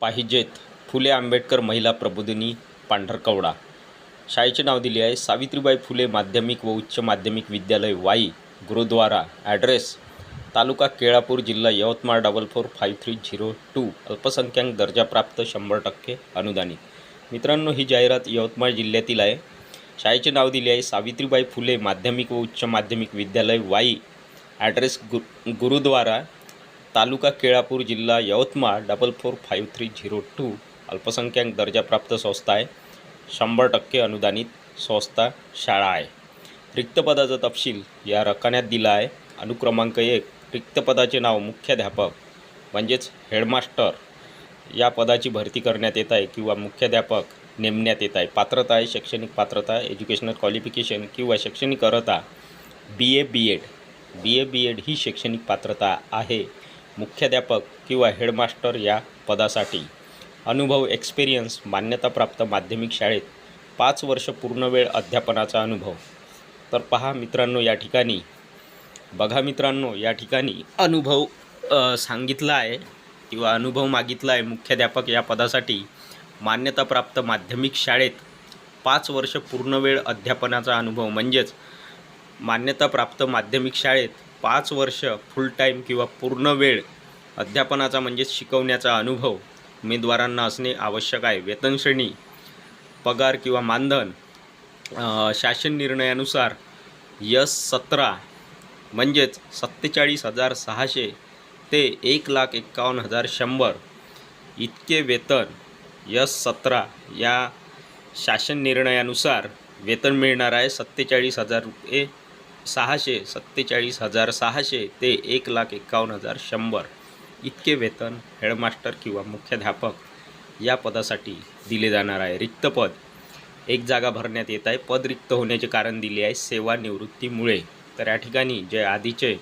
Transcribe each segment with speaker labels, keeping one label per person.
Speaker 1: पाहिजेत फुले आंबेडकर महिला प्रबोधिनी पांढरकवडा. शाळेचे नाव दिले आहे सावित्रीबाई फुले माध्यमिक व उच्च माध्यमिक विद्यालय वाई, गुरुद्वारा. ॲड्रेस तालुका केळापूर, जिल्हा यवतमाळ 445302. अल्पसंख्याक दर्जाप्राप्त 100% अनुदानित. मित्रांनो, ही जाहिरात यवतमाळ जिल्ह्यातील आहे. शाळेचे नाव दिले आहे सावित्रीबाई फुले माध्यमिक व उच्च माध्यमिक विद्यालय वाई. ॲड्रेस गुरुद्वारा, तालुका केळापूर, जिल्हा यवतमाळ 445302. अल्पसंख्याक दर्जाप्राप्त संस्था आहे. 100% अनुदानित संस्था शाळा आहे. रिक्त पदाचा तपशील या रकान्यात दिला आहे. अनुक्रमांक 1, रिक्त पदाचे नाव मुख्याध्यापक म्हणजेच हेडमास्टर या पदाची भरती करण्यात येत आहे किंवा मुख्याध्यापक नेमण्यात येत आहे. पात्रता आहे शैक्षणिक पात्रता, एज्युकेशनल क्वालिफिकेशन किंवा शैक्षणिक अर्हता BA-BEd ही शैक्षणिक पात्रता आहे मुख्याध्यापक किंवा हेडमास्टर या पदासाठी. अनुभव एक्सपिरियन्स मान्यताप्राप्त माध्यमिक शाळेत 5 वर्ष पूर्णवेळ अध्यापनाचा अनुभव. तर पहा मित्रांनो, या ठिकाणी बघा मित्रांनो, या ठिकाणी अनुभव सांगितला आहे किंवा अनुभव मागितला आहे. मुख्याध्यापक या पदासाठी मान्यताप्राप्त माध्यमिक शाळेत 5 वर्ष पूर्णवेळ अध्यापनाचा अनुभव म्हणजेच मान्यताप्राप्त माध्यमिक शाळेत 5 वर्ष फुल टाईम किंवा पूर्ण वेळ अध्यापनाचा म्हणजेच शिकवण्याचा अनुभव उमेदवारांना असणे आवश्यक आहे. वेतनश्रेणी, पगार किंवा मानधन शासन निर्णयानुसार S17 म्हणजेच 47,600 ते 1,51,100 इतके वेतन S17 या शासन निर्णयानुसार वेतन मिळणार आहे. 47,600 ते 1,51,100 इतके वेतन हेडमास्टर किंवा मुख्याध्यापक या पदासाठी दिले जाणार आहे. रिक्त पद 1 जागा भरण्यात येत आहे. पद रिक्त होण्याचे कारण दिले आहे सेवानिवृत्तीमुळे. तर या ठिकाणी जे आधीचे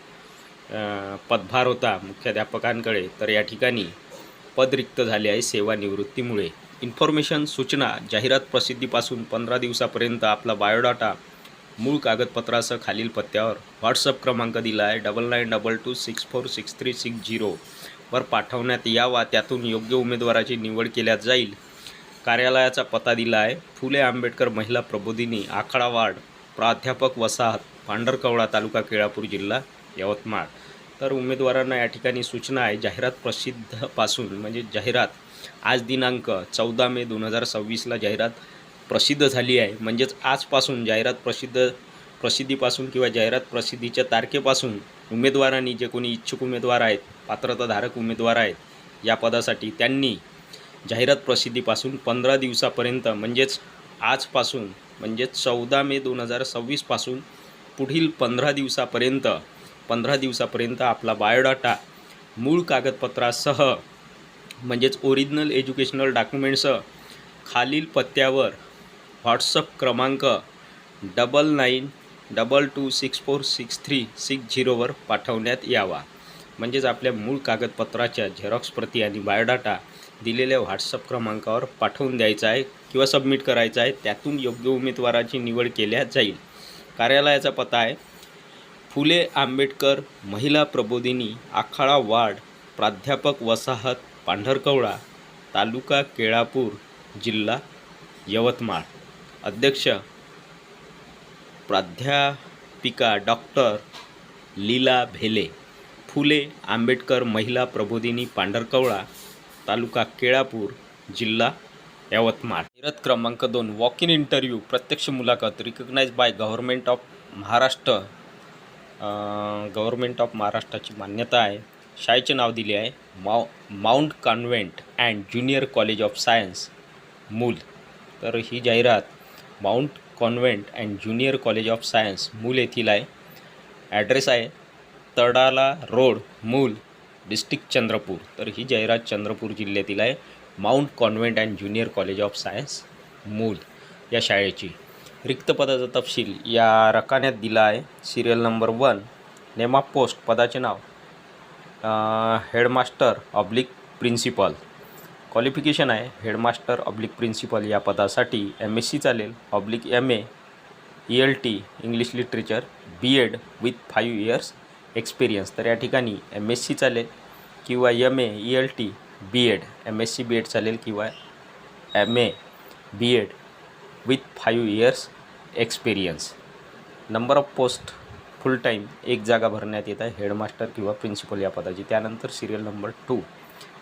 Speaker 1: पदभार होता मुख्याध्यापकांकडे, तर या ठिकाणी पद रिक्त झाले आहे सेवानिवृत्तीमुळे. इन्फॉर्मेशन सूचना जाहिरात प्रसिद्धीपासून 15 दिवसापर्यंत आपला बायोडाटा मूळ कागदपत्रासह खालील पत्त्यावर व्हॉट्सअप क्रमांक दिला आहे 9922646360 वर पाठवण्यात यावा. त्यातून योग्य उमेदवाराची निवड केल्या जाईल. कार्यालयाचा पत्ता दिला आहे फुले आंबेडकर महिला प्रबोधिनी, आखाडा वार्ड, प्राध्यापक वसाहत, पांढरकवडा, तालुका केळापूर, जिल्हा यवतमाळ. तर उमेदवारांना या ठिकाणी सूचना आहे जाहिरात प्रसिद्धीपासून म्हणजे जाहिरात आज दिनांक 14 मे 2026ला जाहिरात प्रसिद्ध झाली आहे. म्हणजेच आजपासून जाहिरात प्रसिद्धीपासून किंवा जाहिरात प्रसिद्धीच्या तारखेपासून उमेदवारांनी, जे कोणी इच्छुक उमेदवार आहेत, पात्रताधारक उमेदवार आहेत या पदासाठी, त्यांनी जाहिरात प्रसिद्धीपासून 15 दिवसापर्यंत म्हणजेच आजपासून म्हणजेच 14 मे 2026 पासून पुढील 15 दिवसापर्यंत आपला बायोडाटा मूळ कागदपत्रासह म्हणजेच ओरिजिनल एज्युकेशनल डॉक्युमेंट्ससह खालील पत्त्यावर व्हॉट्सअप क्रमांक 9922646360 वर पाठवण्यात यावा. म्हणजेच आपल्या मूळ कागदपत्राच्या झेरॉक्स प्रती आणि बायोडाटा दिलेल्या व्हॉट्सअप क्रमांकावर पाठवून द्यायचा आहे किंवा सबमिट करायचा आहे. त्यातून योग्य उमेदवाराची निवड केल्या जाईल. कार्यालयाचा पत्ता आहे फुले आंबेडकर महिला प्रबोधिनी, आखाडा वार्ड, प्राध्यापक वसाहत, पांढरकवडा, तालुका केळापूर, जिल्हा यवतमाळ. अध्यक्ष प्राध्यापिका डॉक्टर लीला भेले, फुले आंबेडकर महिला प्रबोधिनी, पांढरकवडा, तालुका केळापूर, जिल्हा यवतमाळ. जाहिरात क्रमांक 2, वॉक इन इंटरव्ह्यू, प्रत्यक्ष मुलाखत, recognize by government of Maharashtra. Government of महाराष्ट्राची मान्यता आहे. शाळेचे नाव दिले आहे mount convent and junior college of science, Mul. तर ही जाहिरात mount convent and junior college of science, Mul येथील आहे. ॲड्रेस आहे तडाला रोड, मूल, डिस्ट्रिक्ट चंद्रपूर. तर ही जाहिरात चंद्रपूर जिल्ह्यातील आहे. Mount convent and junior college of science, Mul या शाळेची. रिक्त पदाचा तपशील या रकान्यात दिला आहे. Serial number 1, name of post, पदाचे नाव हेडमास्टर ऑब्लिक प्रिन्सिपल. क्वालिफिकेशन आहे हेडमास्टर ऑब्लिक प्रिन्सिपल या पदासाठी MSc चालेल, MA, ELT English literature, BEd with 5 years experience. तर या ठिकाणी MSc चालेल किंवा MA, ELT B.Ed, MSc B.Ed चालेल किंवा MA B.Ed with 5 years experience. Number of post full time एक जागा भरण्यात येत आहे हेडमास्टर किंवा प्रिन्सिपल या पदाची. त्यानंतर serial number 2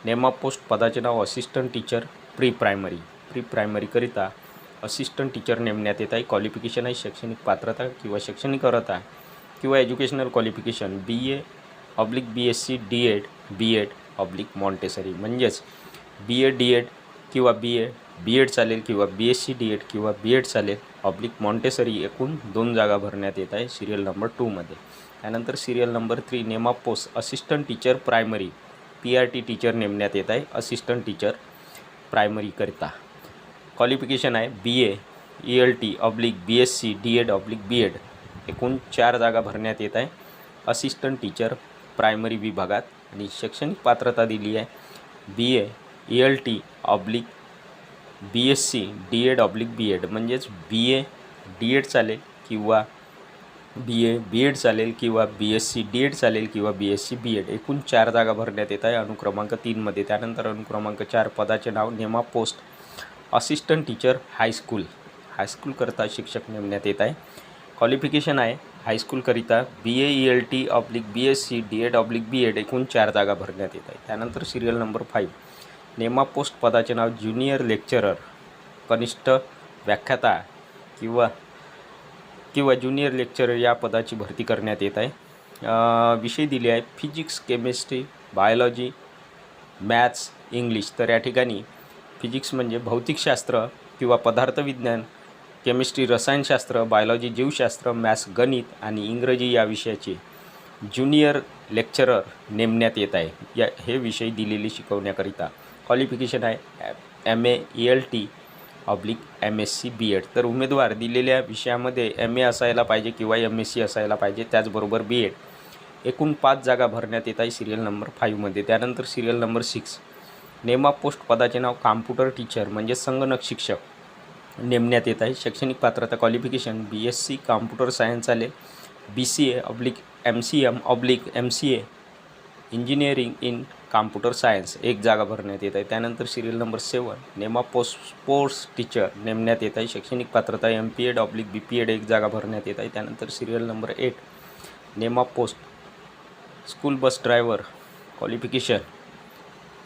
Speaker 1: name of post पदाचे नाव असिस्टंट टीचर प्री प्रायमरीकरिता असिस्टंट टीचर नेमण्यात येत आहे. क्वालिफिकेशन आहे शैक्षणिक पात्रता किंवा शैक्षणिक अर्हता किंवा educational qualification BA/BSc D.Ed B.Ed/ Montessori. म्हणजेच BA D.Ed किंवा B.Ed चालेल किंवा BSc D.Ed किंवा B.Ed चालेल मॉन्टेसरी एकूण 2 जागा भरण्यात येत आहे सिरियल नंबर 2 मध्ये. त्यानंतर serial number 3 name of post assistant teacher primary PRT teacher नेमण्यात येत आहे असिस्टंट टीचर प्रायमरीकरिता. क्वालिफिकेशन आहे BA ELT/BSc D.Ed/B.Ed एकूण 4 जागा भरण्यात येत आहे असिस्टंट टीचर प्रायमरी विभागात. आणि शैक्षणिक पात्रता दिली आहे BA ELT/BSc D.Ed/B.Ed म्हणजेच BA D.Ed चालेल किंवा BA B.Ed चालेल किंवा BSc D.Ed चालेल किंवा BSc B.Ed एकूण 4 जागा भरण्यात येत आहे अनुक्रमांक 3 मध्ये. त्यानंतर अनुक्रमांक 4 पदाचे नाव name of post assistant teacher हायस्कूलकरिता शिक्षक नेमण्यात येत आहे. क्वालिफिकेशन आहे हायस्कूलकरिता BA ELT/BSc D.Ed/B.Ed एकूण 4 जागा भरण्यात येत आहे. त्यानंतर serial number 5 name of post पदाचे नाव ज्युनियर लेक्चरर कनिष्ठ व्याख्याता किंवा ज्युनियर लेक्चरर या पदाची भरती करण्यात येत आहे. विषय दिले आहे physics, chemistry, biology, maths, English. तर या ठिकाणी फिजिक्स म्हणजे भौतिकशास्त्र किंवा पदार्थविज्ञान, केमिस्ट्री रसायनशास्त्र, बायोलॉजी जीवशास्त्र, मॅथ्स गणित आणि इंग्रजी या विषयाचे ज्युनियर लेक्चरर नेमण्यात येत आहे हे विषय दिलेले शिकवण्याकरिता. क्वालिफिकेशन आहे MA ELT/MSc B.Ed. तर उमेदवार दिलेल्या विषयामध्ये MA असायला पाहिजे किंवा MSc असायला पाहिजे त्याचबरोबर B.Ed. एकूण 5 जागा भरण्यात येत आहे सिरियल नंबर 5 मध्ये. त्यानंतर serial number 6 name of post पदाचे नाव कॉम्प्युटर टीचर म्हणजे संगणक शिक्षक नेमण्यात येत आहे. शैक्षणिक पात्रता क्वालिफिकेशन BSc कॉम्प्युटर सायन्स चालेल BCA/MCM/MCA engineering in computer science एक जागा भरण्यात येत आहे. त्यानंतर serial number 7 name of post sports teacher नेमण्यात येत आहे. शैक्षणिक पात्रता MPED/BPED एक जागा भरण्यात येत आहे. त्यानंतर serial number 8 name of post school bus driver qualification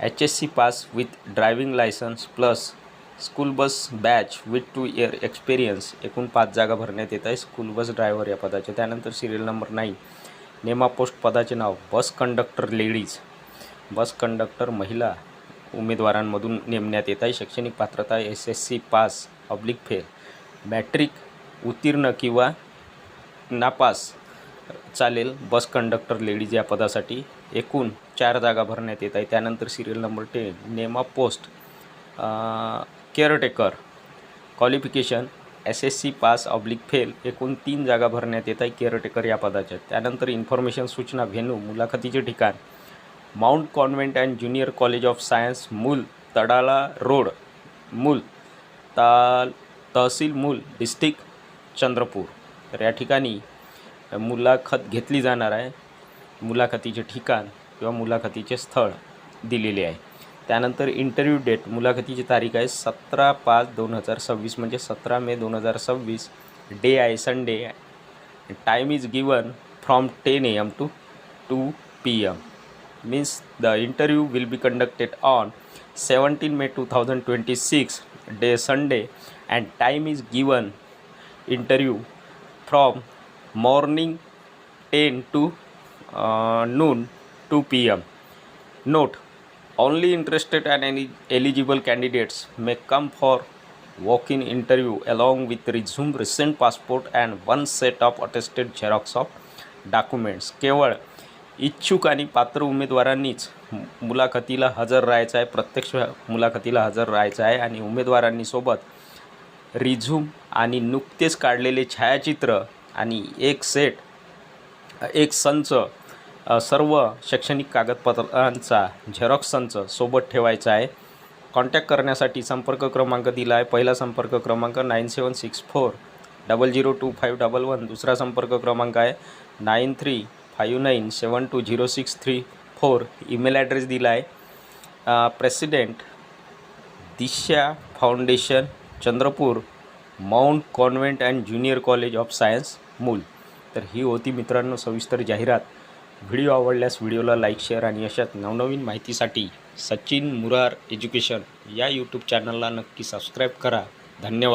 Speaker 1: HSC pass with driving licence plus school bus batch with 2 year experience एकूण 5 जागा भरण्यात येत आहे स्कूल बस ड्रायव्हर या पदाचे. त्यानंतर serial number 9 name of post पदाचे नाव bus conductor ladies bus conductor महिला उमेदवारांमधून नेमण्यात येत आहे. शैक्षणिक पात्रता SSC पास/फेल मॅट्रिक उत्तीर्ण किंवा नापास चालेल बस कंडक्टर लेडीज या पदासाठी एकूण 4 जागा भरण्यात येत आहे. त्यानंतर serial number 10 name of post caretaker qualification SSC पास/फेल एकूण 3 जागा भरण्यात येत आहे केअरटेकर या पदाच्या. त्यानंतर इन्फॉर्मेशन सूचना व्हेन्यू मुलाखतीचे ठिकाण mount convent and junior college of science मूल तडाला रोड मूल तहसील मूल डिस्ट्रिक्ट चंद्रपूर. तर या ठिकाणी मुलाखत घेतली जाणार आहे. मुलाखतीचे ठिकाण किंवा मुलाखतीचे स्थळ दिलेले आहे. त्यानंतर इंटरव्ह्यू डेट मुलाखतीची तारीख आहे 17/5/2026 म्हणजे 17 मे 2026. डे आहे Sunday. Time is given from 10 AM to 2 PM. means the interview will be conducted on 17 May 2026 day Sunday and time is given interview from morning 10 to noon 2 PM. Note: only interested and any eligible candidates may come for walk-in interview along with resume, recent passport and one set of attested xerox of documents. केवळ इच्छुक आणि पात्र उमेदवारांनीच मुलाखतीला हजर राहायचं आहे. प्रत्यक्ष मुलाखतीला हजर राहायचं आहे आणि उमेदवारांनी सोबत रिझ्यूम आणि नुकतेच काढलेले छायाचित्र आणि एक संच सर्व शैक्षणिक कागदपत्रांचा झेरॉक्स संच सोबत ठेवायचा आहे. कॉन्टॅक्ट करण्यासाठी संपर्क क्रमांक दिला आहे. पहिला संपर्क क्रमांक 9764002511. दुसरा संपर्क क्रमांक आहे 9359720634. ईमेल ॲड्रेस दिला आहे president Disha foundation Chandrapur mount convent and junior college of science Mul. तर ही होती मित्रांनो सविस्तर जाहिरात. व्हिडिओ आवडल्यास व्हिडिओला लाईक शेअर आणि अशाच नवनवीन माहितीसाठी सचिन मुरार एज्युकेशन या यूट्यूब चॅनलला नक्की सबस्क्राईब करा. धन्यवाद.